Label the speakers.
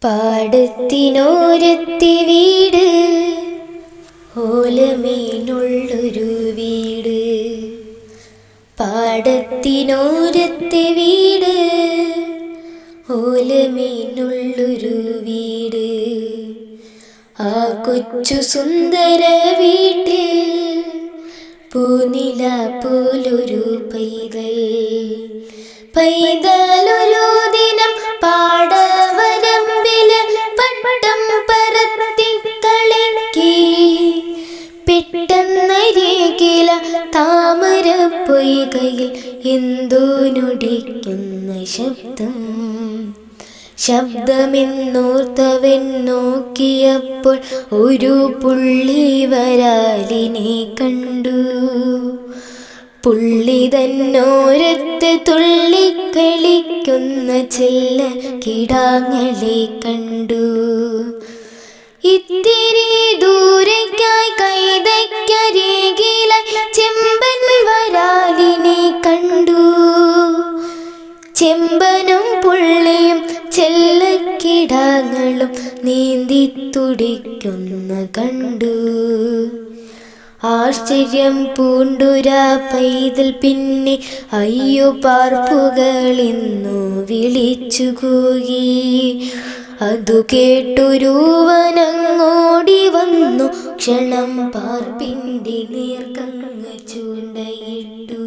Speaker 1: പാടത്തിനോരത്തെ വീട്, ഓലമേനുള്ളൊരു വീട്. പാടത്തിനോരത്തെ വീട്, ഓലമേനുള്ളൊരു വീട്. ആ കൊച്ചു സുന്ദര വീട്ടിൽ പൂനില പോലൊരു പൈതൽ. പൈതലൊരു ദിനം പാടവരമ്പില് പട്ടം പറത്തി കളിക്കി. പെട്ടെന്നരികില താമര പൊയ്കയിൽ എന്തോ നൊടിക്കുന്ന ശബ്ദം. ശബ്ദമെന്നോർത്തവൻ നോക്കിയപ്പോൾ ഒരു പുള്ളി വരാലിനെ കണ്ടു. പുള്ളി തന്നോരത്ത് തുള്ളിക്കളിക്കുന്ന ചെല്ല കിടാങ്ങളെ കണ്ടു. ഇത്തിരി ദൂരേക്കായി കൈതയ്ക്കരികിലായി ചെമ്പൻ വരാലിനെ കണ്ടു. ചെമ്പനും പുള്ളിയും ചെല്ലക്കിടാങ്ങളും നീന്തി തുടിക്കുന്ന കണ്ടു. ആശ്ചര്യം പൂണ്ടുരാ പൈതൽ പിന്നെ അയ്യോ പാർപ്പുകളെന്നു വിളിച്ചു കൂകി. അതു കേട്ടൊരുവനങ്ങോടി വന്നു, ക്ഷണം പാർപ്പിൻ്റെ നേർക്കങ്ങ് ചൂണ്ടയിട്ടു.